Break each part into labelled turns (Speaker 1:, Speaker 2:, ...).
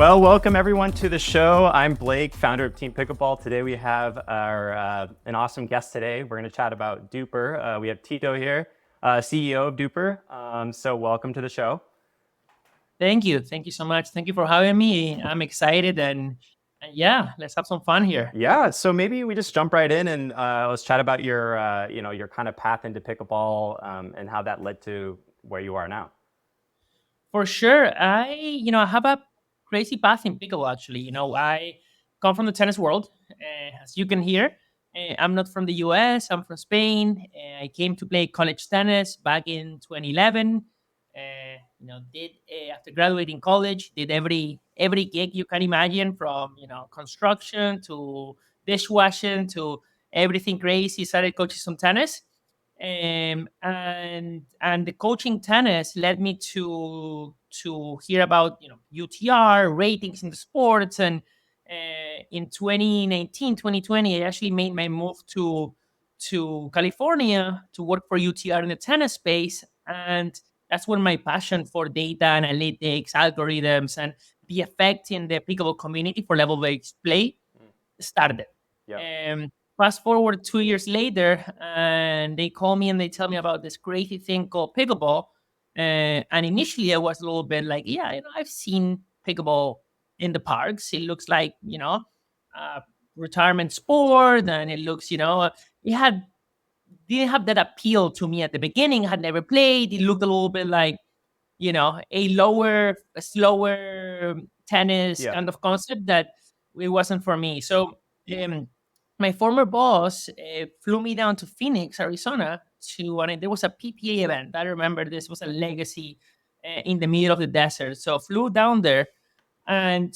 Speaker 1: Well, welcome everyone to the show. I'm Blake, founder of Team Pickleball. Today we have an awesome guest today. We're going to chat about DUPR. We have Tito here, CEO of DUPR. So welcome to the show.
Speaker 2: Thank you. Thank you so much. Thank you for having me. I'm excited and yeah, let's have some fun here.
Speaker 1: Yeah, so maybe we just jump right in and let's chat about your kind of path into pickleball and how that led to where you are now.
Speaker 2: For sure. I have a crazy path in pickleball actually. I come from the tennis world, as you can hear. I'm not from the US, I'm from Spain. I came to play college tennis back in 2011. Did after graduating college, did every gig you can imagine from construction to dishwashing to everything crazy. Started coaching some tennis, and the coaching tennis led me to hear about UTR ratings in the sports. And in 2019 2020 I actually made my move to California to work for UTR in the tennis space. And that's when my passion for data analytics, algorithms, and the effect in the pickleball community for level-based play started.
Speaker 1: Yeah.
Speaker 2: Fast forward 2 years later, and they call me and they tell me about this crazy thing called pickleball. And initially, I was a little bit like, yeah, I've seen pickleball in the parks. It looks like, a retirement sport, and it looks, it had didn't have that appeal to me at the beginning. I had never played. It looked a little bit like, a slower tennis
Speaker 1: Yeah.
Speaker 2: kind of concept that it wasn't for me. So um, my former boss flew me down to Phoenix, Arizona, and there was a PPA event. I remember this was a legacy in the middle of the desert. So flew down there, and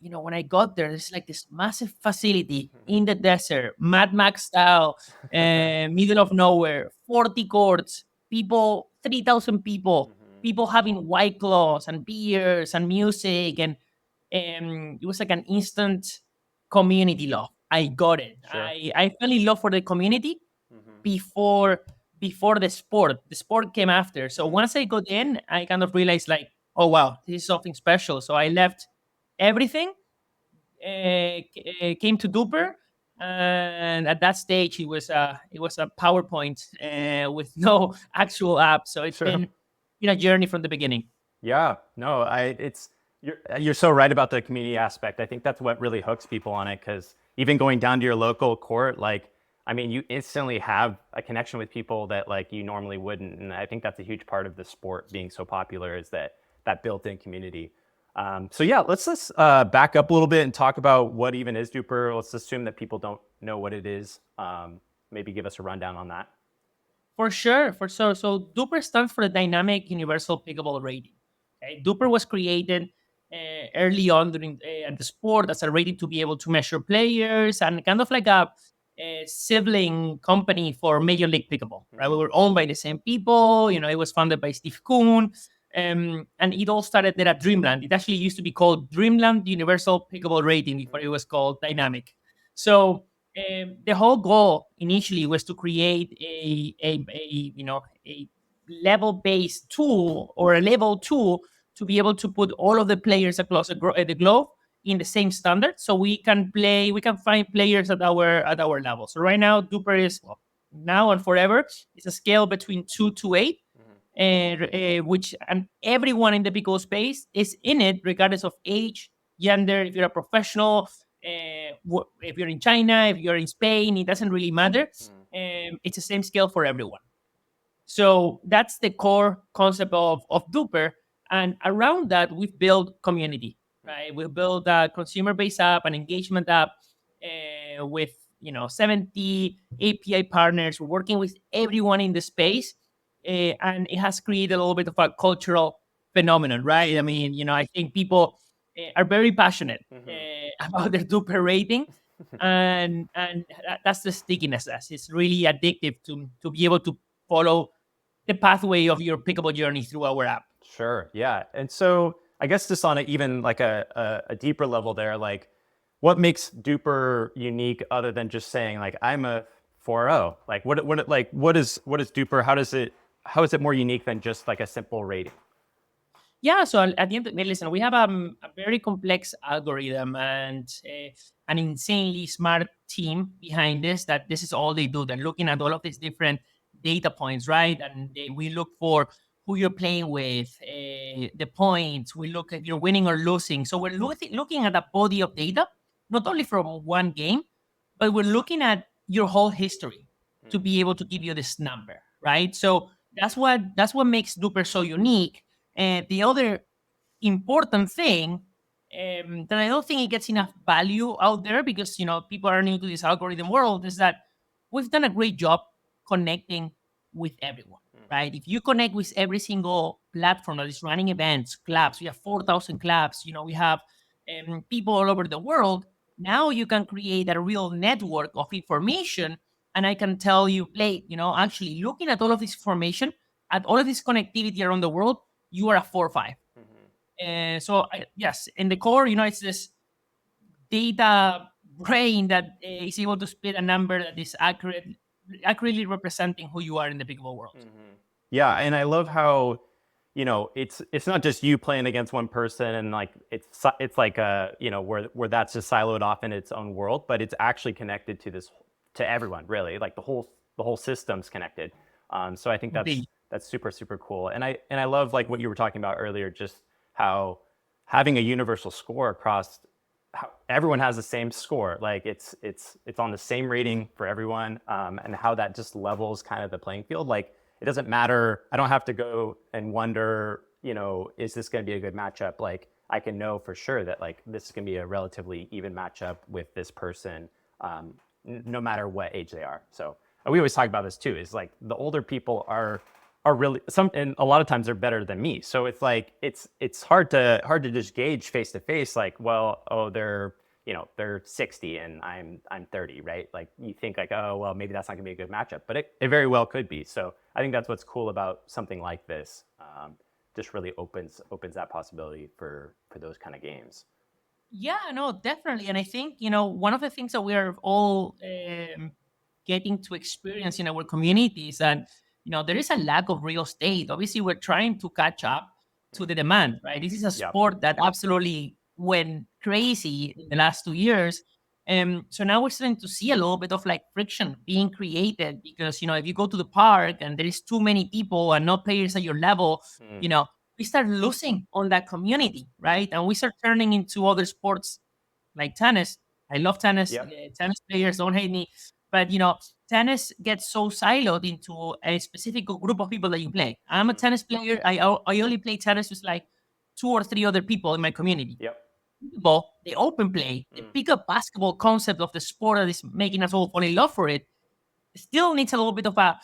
Speaker 2: when I got there, there's like this massive facility in the desert, Mad Max style, middle of nowhere, 40 courts, people, 3,000 people, people having white claws and beers and music. And it was like an instant community love. I got it.
Speaker 1: Sure.
Speaker 2: I fell in love for the community before before the sport. The sport came after. So once I got in, I kind of realized like, oh wow, this is something special. So I left everything, came to DUPR, and at that stage it was a PowerPoint with no actual app. So it's
Speaker 1: Sure.
Speaker 2: been a journey from the beginning.
Speaker 1: Yeah, no, you're so right about the community aspect. I think that's what really hooks people on it, because even going down to your local court, like, I mean, you instantly have a connection with people that like you normally wouldn't, and I think that's a huge part of the sport being so popular, is that built-in community. So yeah, let's just back up a little bit and talk about what even is DUPR. Let's assume that people don't know what it is. Maybe give us a rundown on that.
Speaker 2: For sure, for sure. So DUPR stands for the Dynamic Universal Pickleball Rating. Okay, DUPR was created early on during the sport as a rating to be able to measure players, and kind of like a sibling company for Major League Pickleball. Right, we were owned by the same people. It was founded by Steve Kuhn, and it all started there at Dreamland. It actually used to be called Dreamland Universal Pickleball Rating before it was called Dynamic. So the whole goal initially was to create a level based tool, or a level tool, to be able to put all of the players across the globe in the same standard, so we can find players at our level. So right now DUPR is, well, now and forever, it's a scale between 2 to 8, and everyone in the pickle space is in it, regardless of age, gender. If you're a professional, if you're in China, if you're in Spain, it doesn't really matter. It's the same scale for everyone. So that's the core concept of DUPR. And around that, we've built community, right? We built a consumer-based app, an engagement app, with 70 API partners. We're working with everyone in the space, and it has created a little bit of a cultural phenomenon, right? I mean, I think people are very passionate about their DUPR rating, and that's the stickiness. It's really addictive to be able to follow the pathway of your pickable journey through our app.
Speaker 1: Sure. Yeah. And so I guess just on even like a deeper level there, like what makes DUPR unique other than just saying like I'm a 4.0? Like what is DUPR? How is it more unique than just like a simple rating?
Speaker 2: Yeah, so at the end, listen, we have a very complex algorithm and an insanely smart team behind this. That this is all they do. They're looking at all of these different data points, right? And we look for who you're playing with, the points. We look at you're winning or losing. So we're looking at a body of data, not only from one game, but we're looking at your whole history to be able to give you this number, right? So that's what makes DUPR so unique. And the other important thing that I don't think it gets enough value out there because people are new to this algorithm world is that we've done a great job connecting with everyone, right? If you connect with every single platform that is running events, clubs, we have 4,000 clubs, we have people all over the world. Now you can create a real network of information, and I can tell you, play, actually looking at all of this information, at all of this connectivity around the world, you are a 4 or 5. So yes, in the core, it's this data brain that is able to spit a number that is accurately representing who you are in the pickleball world.
Speaker 1: Yeah, and I love how it's not just you playing against one person and like it's like where that's just siloed off in its own world, but it's actually connected to everyone, really. Like the whole system's connected. So I think that's super super cool. And I love like what you were talking about earlier, just how having a universal score across how everyone has the same score, like it's on the same rating for everyone, and how that just levels kind of the playing field. Like it doesn't matter. I don't have to go and wonder, is this going to be a good matchup? Like I can know for sure that like this is going to be a relatively even matchup with this person, no matter what age they are. So we always talk about this too. Is like the older people are really and a lot of times they're better than me. So it's like it's hard to just gauge face to face. Like, well, oh, they're 60 and I'm 30, right? Like you think like, oh, well, maybe that's not gonna be a good matchup, but it very well could be. So I think that's what's cool about something like this. Just really opens that possibility for those kind of games.
Speaker 2: Yeah, no, definitely. And I think, one of the things that we are all getting to experience in our communities and there is a lack of real estate. Obviously we're trying to catch up to the demand, right? This is a
Speaker 1: Yep.
Speaker 2: sport that absolutely went crazy in the last 2 years. So now we're starting to see a little bit of like friction being created because if you go to the park and there is too many people and not players at your level, we start losing on that community, right? And we start turning into other sports like tennis. I love tennis.
Speaker 1: Yep.
Speaker 2: Tennis players don't hate me, but tennis gets so siloed into a specific group of people that you play. I'm a tennis player. I only play tennis with like 2 or 3 other people in my community.
Speaker 1: Yep.
Speaker 2: Football, the open play, the pickup basketball concept of the sport that is making us all fall in love for it, still needs a little bit of a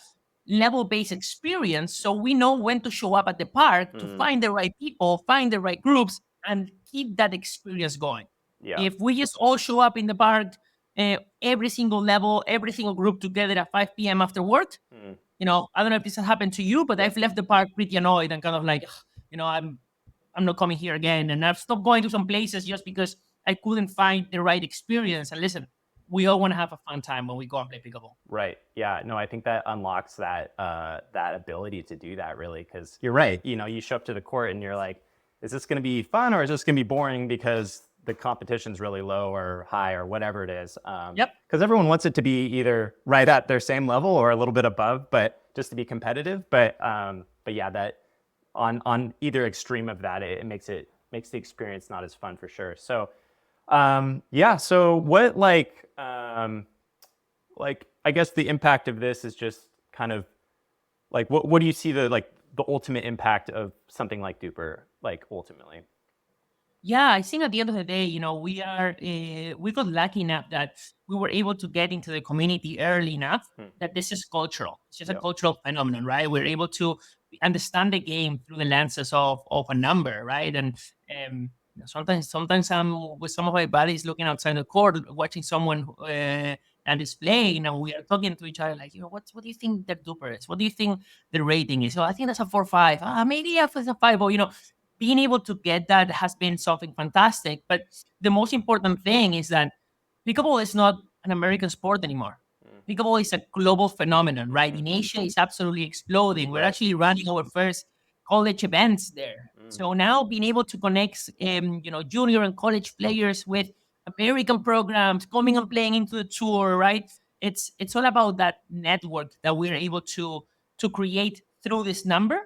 Speaker 2: level-based experience so we know when to show up at the park to find the right people, find the right groups, and keep that experience going.
Speaker 1: Yeah.
Speaker 2: If we just all show up in the park, every single level, every single group together at 5 p.m. after work, I don't know if this has happened to you, but I've left the park pretty annoyed and kind of like, I'm not coming here again. And I've stopped going to some places just because I couldn't find the right experience. And listen, we all want to have a fun time when we go and play pickleball.
Speaker 1: Right. Yeah. No, I think that unlocks that ability to do that really, because you're right. You show up to the court and you're like, is this going to be fun or is this going to be boring because the competition's really low or high or whatever it is?
Speaker 2: Yep.
Speaker 1: Because everyone wants it to be either right at their same level or a little bit above, but just to be competitive. But yeah, that on either extreme of that, it makes the experience not as fun for sure. So. Yeah. So what like I guess the impact of this is just kind of like what do you see the ultimate impact of something like DUPR like ultimately?
Speaker 2: Yeah, I think at the end of the day, we got lucky enough that we were able to get into the community early enough that this is cultural. It's just a cultural phenomenon, right? We're able to understand the game through the lenses of a number, right? And sometimes I'm with some of my buddies looking outside the court, watching someone and is playing, and we are talking to each other like, what do you think their DUPR is? What do you think the rating is? So I think that's a 4 or 5. Maybe it's a 5. Or being able to get that has been something fantastic. But the most important thing is that pickleball is not an American sport anymore. Pickleball is a global phenomenon, right? In Asia, it's absolutely exploding. We're actually running our first college events there. So now being able to connect, junior and college players with American programs coming and playing into the tour, right? It's all about that network that we're able to create through this number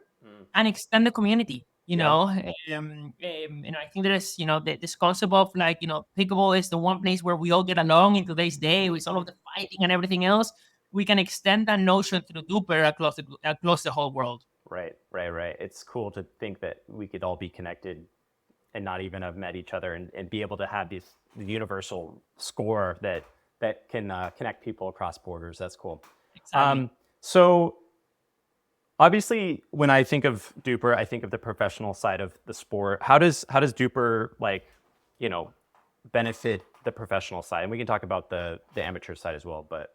Speaker 2: and extend the community.
Speaker 1: Yeah.
Speaker 2: I think there is, this concept of like, pickleball is the one place where we all get along in today's day with all of the fighting and everything else. We can extend that notion to the DUPR across the whole world.
Speaker 1: Right. It's cool to think that we could all be connected and not even have met each other and be able to have the universal score that can connect people across borders. That's cool.
Speaker 2: Exactly.
Speaker 1: So obviously, when I think of DUPR, I think of the professional side of the sport. How does DUPR benefit the professional side? And we can talk about the amateur side as well. But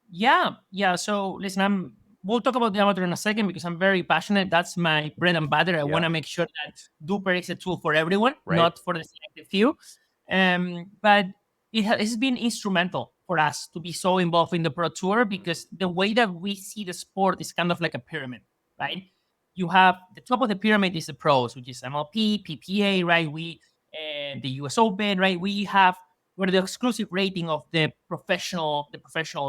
Speaker 2: Yeah. So listen, we'll talk about the amateur in a second because I'm very passionate. That's my bread and butter. I want to make sure that DUPR is a tool for everyone, not for the selected few. But it has been instrumental for us to be so involved in the Pro Tour because the way that we see the sport is kind of like a pyramid, right? You have the top of the pyramid is the pros, which is MLP, PPA, right? The US Open, right? We're the exclusive rating of the professional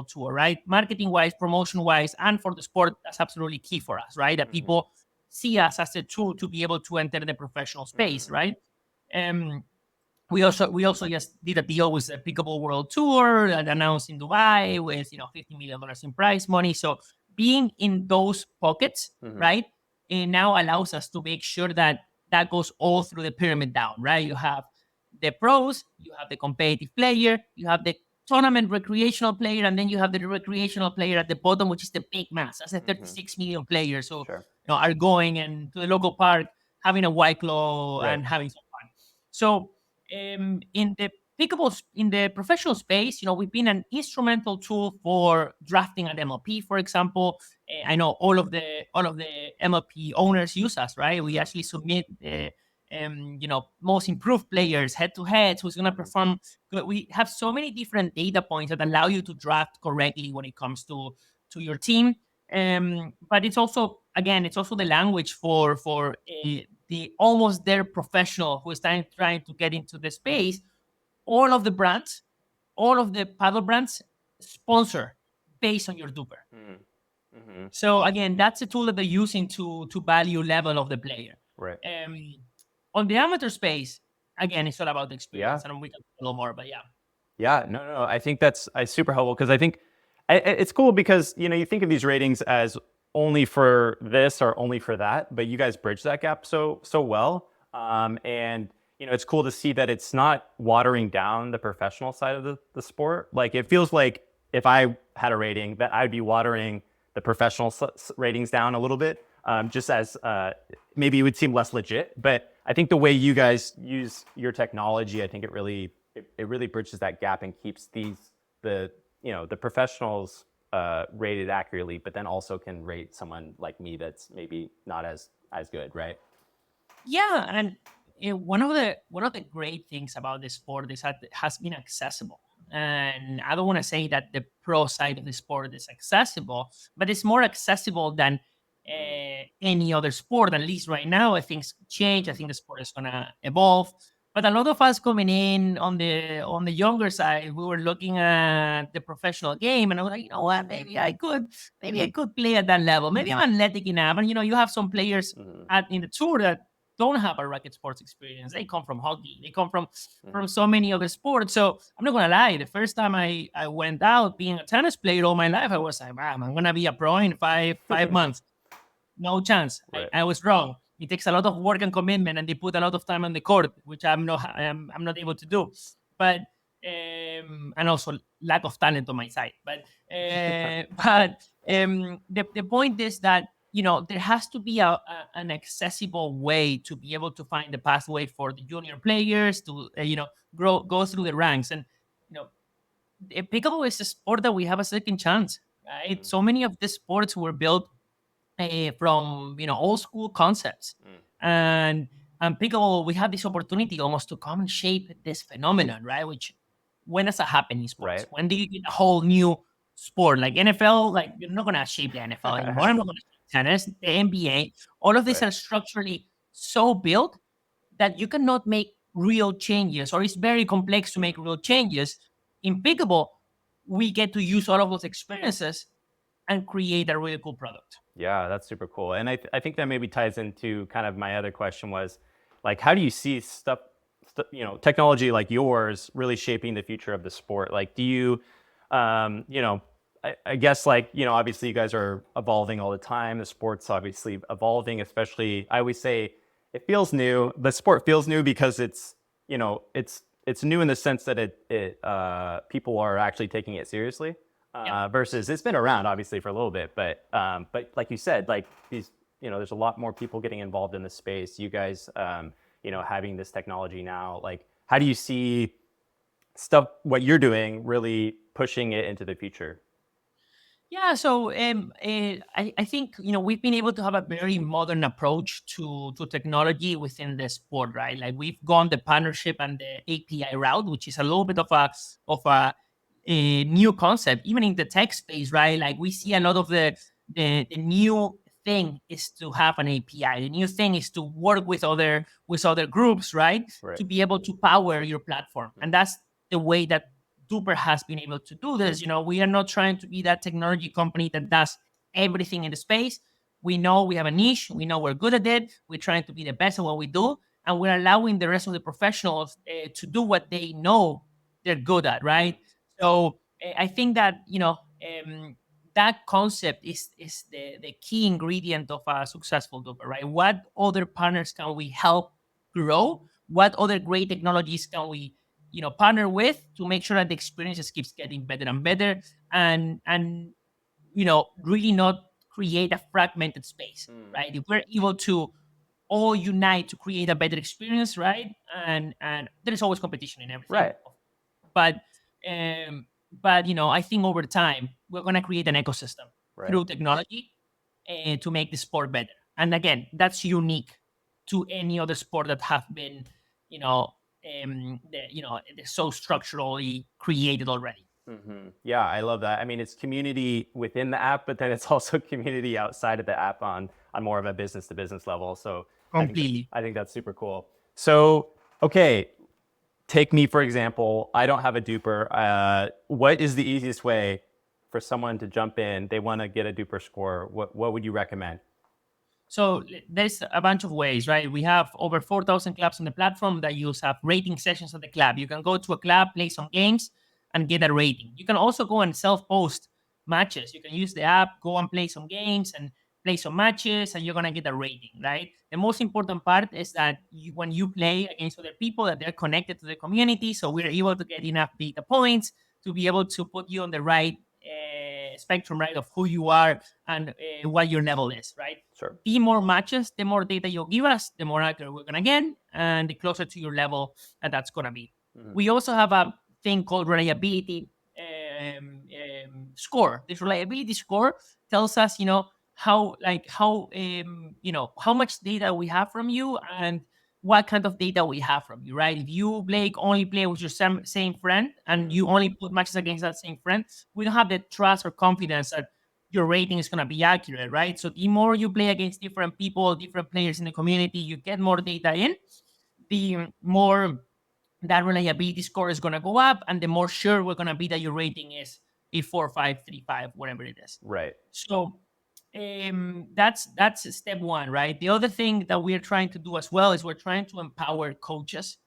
Speaker 2: tour, right? Marketing wise, promotion wise, and for the sport, that's absolutely key for us, right? That people see us as a tool to be able to enter the professional space, right? We also just did a deal with the Pickleball World Tour that announced in Dubai with $50 million in prize money. So being in those pockets, right, it now allows us to make sure that that goes all through the pyramid down, right? You have the pros, you have the competitive player, you have the tournament recreational player, and then you have the recreational player at the bottom, which is the big mass. That's the 36 million players who are going and to the local park, having a white claw and having some fun. So in the professional space, we've been an instrumental tool for drafting an MLP, for example. I know all of the MLP owners use us, right? We actually submit most improved players head to heads who's going to perform. We have so many different data points that allow you to draft correctly when it comes to your team. But it's also the language for the almost there professional who is trying to get into the space. All of the brands, all of the paddle brands sponsor based on your DUPR. So again, that's a tool that they're using to value level of the player.
Speaker 1: Right.
Speaker 2: On the amateur space, again, it's all about the experience, and we can talk a little more. But
Speaker 1: no, I think that's super helpful because I think it's cool because you think of these ratings as only for this or only for that, but you guys bridge that gap so well, and it's cool to see that it's not watering down the professional side of the sport. Like it feels like if I had a rating, that I'd be watering the professional ratings down a little bit, just as maybe it would seem less legit. But I think the way you guys use your technology, I think it really bridges that gap and keeps the professionals rated accurately, but then also can rate someone like me that's maybe not as good, right?
Speaker 2: Yeah, and one of the great things about this sport is that it has been accessible. And I don't want to say that the pro side of the sport is accessible, but it's more accessible than any other sport. At least right now, I think it's change. I think the sport is gonna evolve. But a lot of us coming in on the younger side, we were looking at the professional game, and I was like, you know what, maybe I could play at that level. Maybe I'm athletic enough. And you have some players in the tour that don't have a racket sports experience. They come from hockey. They come from so many other sports. So I'm not gonna lie. The first time I went out being a tennis player all my life, I was like, man, I'm gonna be a pro in five months. No chance.
Speaker 1: Right.
Speaker 2: I was wrong. It takes a lot of work and commitment, and they put a lot of time on the court, which I'm not able to do. But and also lack of talent on my side. But the point is that there has to be an accessible way to be able to find the pathway for the junior players to go through the ranks. And pickleball is a sport that we have a second chance. Right? So many of the sports were built from old school concepts, and pickleball, we have this opportunity almost to come and shape this phenomenon, right? Which when does that happen in sports?
Speaker 1: Right.
Speaker 2: When do you get a whole new sport like NFL? Like you're not gonna shape the NFL anymore. I'm not gonna shape tennis, the NBA. All of these are structurally so built that you cannot make real changes, or it's very complex to make real changes. In Pickleball, we get to use all of those experiences and create a really cool product.
Speaker 1: Yeah, that's super cool. And I think that maybe ties into kind of my other question was like, how do you see technology like yours really shaping the future of the sport? Like, do you, you know, I guess like, obviously you guys are evolving all the time. The sport's obviously evolving, especially, I always say it feels new. The sport feels new because it's new in the sense that people are actually taking it seriously.
Speaker 2: Yeah.
Speaker 1: Versus it's been around obviously for a little bit, but like you said, like there's a lot more people getting involved in this space. You guys, having this technology now, like how do you see what you're doing really pushing it into the future?
Speaker 2: Yeah, so I think we've been able to have a very modern approach to technology within the sport, right? Like we've gone the partnership and the API route, which is a little bit of a new concept, even in the tech space, right? Like we see a lot of the new thing is to have an API. The new thing is to work with other groups, right?
Speaker 1: Right.
Speaker 2: To be able to power your platform, and that's the way that DUPR has been able to do this. We are not trying to be that technology company that does everything in the space. We know we have a niche. We know we're good at it. We're trying to be the best at what we do, and we're allowing the rest of the professionals to do what they know they're good at, right? So I think that that concept is the key ingredient of a successful DUPR, right? What other partners can we help grow? What other great technologies can we partner with to make sure that the experience just keeps getting better and better, and really not create a fragmented space, right? If we're able to all unite to create a better experience, right? And there is always competition in everything,
Speaker 1: Right.
Speaker 2: but I think over time we're going to create an ecosystem
Speaker 1: Right.
Speaker 2: through technology to make the sport better. And again, that's unique to any other sport that have been they're so structurally created already.
Speaker 1: Yeah, I love that. I mean, it's community within the app, but then it's also community outside of the app on more of a business to business level. So
Speaker 2: Completely.
Speaker 1: I think that's super cool. So okay, take me for example. I don't have a duper. What is the easiest way for someone to jump in? They want to get a duper score. What would you recommend?
Speaker 2: So there's a bunch of ways, right? We have over 4,000 clubs on the platform that have rating sessions at the club. You can go to a club, play some games, and get a rating. You can also go and self-post matches. You can use the app, go and play some games and play some matches, and you're gonna get a rating, right? The most important part is that when you play against other people, that they're connected to the community, so we're able to get enough data points to be able to put you on the right spectrum, right, of who you are and what your level is, right?
Speaker 1: Sure.
Speaker 2: The more matches, the more data you give us, the more accurate we're gonna get, and the closer to your level that's gonna be. We also have a thing called reliability score. This reliability score tells us, how much data we have from you and what kind of data we have from you, right? If you, Blake, only play with your same friend and you only put matches against that same friend, we don't have the trust or confidence that your rating is going to be accurate, right? So the more you play against different people, different players in the community, you get more data in, the more that reliability score is going to go up, and the more sure we're going to be that your rating is a 4, 5, 3, 5, whatever it is.
Speaker 1: Right.
Speaker 2: So that's step one, right? The other thing that we're trying to do as well is we're trying to empower coaches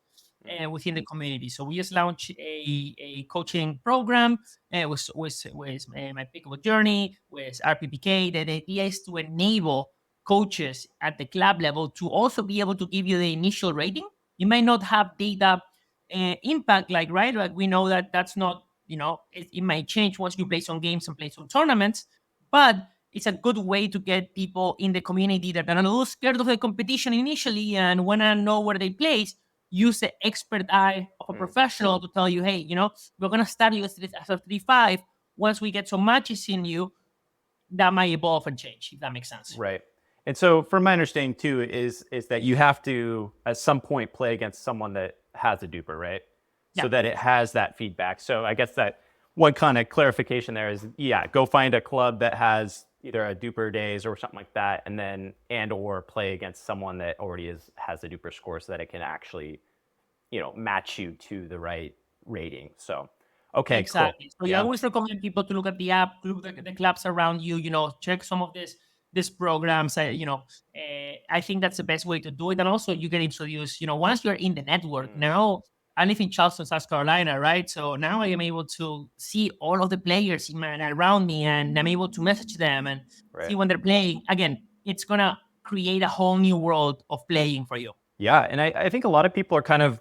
Speaker 2: within the community. So we just launched a coaching program with my Pickleball journey, with RPPK. The idea is to enable coaches at the club level to also be able to give you the initial rating. You might not have data impact, right? Like we know that that's not, it might change once you play some games and play some tournaments, but it's a good way to get people in the community that are a little scared of the competition initially and want to know where they place. Use the expert eye of a professional to tell you, hey, we're going to start you as a 3-5. Once we get some matches in you, that might evolve and change, if that makes sense.
Speaker 1: Right. And so from my understanding too is that you have to at some point play against someone that has a duper, right? So
Speaker 2: Yeah.
Speaker 1: that it has that feedback. So I guess that one kind of clarification there is, yeah, go find a club that has, either a DUPR days or something like that, and then or play against someone that already has a DUPR score so that it can actually, match you to the right rating. So, okay, cool.
Speaker 2: Exactly. So you
Speaker 1: Yeah.
Speaker 2: always recommend people to look at the app, to look at the clubs around you. Check some of these programs. I think that's the best way to do it. And also, you get introduced. Once you're in the network, now I live in Charleston, South Carolina, right? So now I am able to see all of the players around me, and I'm able to message them and see
Speaker 1: Right.
Speaker 2: when they're playing. Again, it's gonna create a whole new world of playing for you.
Speaker 1: Yeah, and I think a lot of people are kind of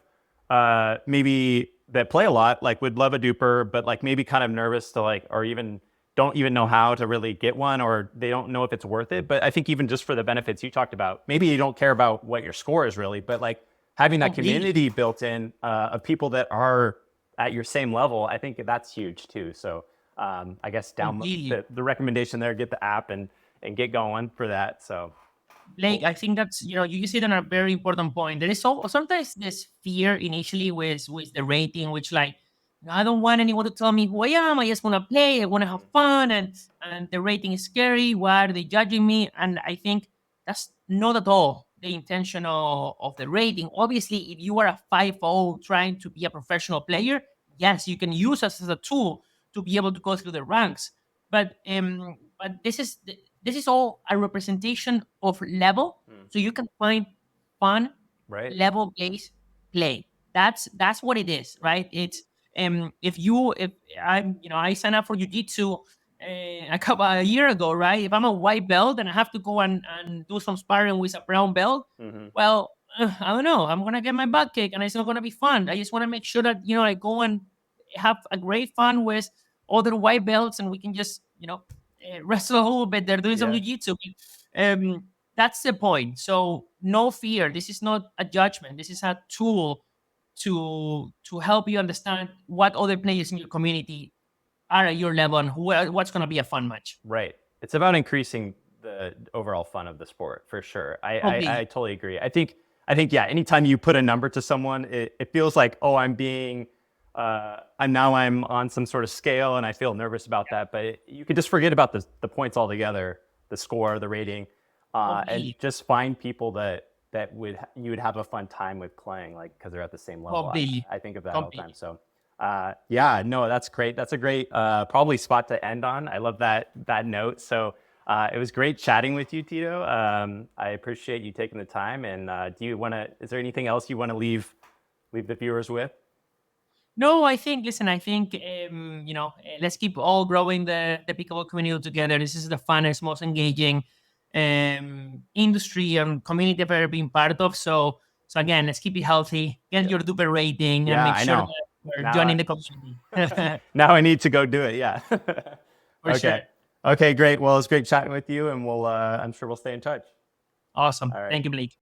Speaker 1: maybe that play a lot, like would love a duper, but like maybe kind of nervous to like, or even don't even know how to really get one, or they don't know if it's worth it. But I think even just for the benefits you talked about, maybe you don't care about what your score is really, but like having that
Speaker 2: Completely.
Speaker 1: community built in of people that are at your same level, I think that's huge too. So I guess down
Speaker 2: Completely.
Speaker 1: the recommendation there, get the app and get going for that. So
Speaker 2: Blake, I think that's you just hit on a very important point. There is sometimes this fear initially with the rating, which like I don't want anyone to tell me who I am. I just want to play. I want to have fun, and the rating is scary. Why are they judging me? And I think that's not at all the intention of the rating. Obviously, if you are a 5-0 trying to be a professional player, yes, you can use us as a tool to be able to go through the ranks. But this is all a representation of level, so you can find fun
Speaker 1: right.
Speaker 2: level based play. That's what it is, right? It's if I signed up for jiu-jitsu a year ago, right? If I'm a white belt and I have to go and do some sparring with a brown belt,
Speaker 1: Hmm.
Speaker 2: well, I don't know. I'm gonna get my butt kicked, and it's not gonna be fun. I just want to make sure that I go and have a great fun with other white belts, and we can just wrestle a little bit. They're doing some
Speaker 1: Yeah.
Speaker 2: jiu-jitsu. Um, that's the point. So no fear. This is not a judgment. This is a tool to help you understand what other players in your community are at your level and what's going to be a fun match.
Speaker 1: Right. It's about increasing the overall fun of the sport for sure. I
Speaker 2: Completely.
Speaker 1: totally agree. I think yeah, anytime you put a number to someone, it feels like, oh, I'm on some sort of scale and I feel nervous about that. But you could just forget about the points altogether, the score, the rating, and
Speaker 2: Completely.
Speaker 1: just find people that you would have a fun time with playing, like because they're at the same level.
Speaker 2: Completely.
Speaker 1: I think of that all the time.
Speaker 2: Completely.
Speaker 1: So yeah, no, that's great. That's a great probably spot to end on. I love that note. So it was great chatting with you, Tito. I appreciate you taking the time. And is there anything else you want to leave the viewers with?
Speaker 2: No, I think, let's keep all growing the pickleball community together. This is the funnest, most engaging industry and community I've ever been part of. So again, let's keep it healthy, get your DUPR rating, and
Speaker 1: Yeah,
Speaker 2: make
Speaker 1: I
Speaker 2: sure
Speaker 1: know.
Speaker 2: that we're
Speaker 1: Now,
Speaker 2: joining the community.
Speaker 1: now I need to go do it. Yeah.
Speaker 2: For sure.
Speaker 1: Okay. Okay, great. Well, it's great chatting with you, and I'm sure we'll stay in touch.
Speaker 2: Awesome.
Speaker 1: All right.
Speaker 2: Thank you, Blake.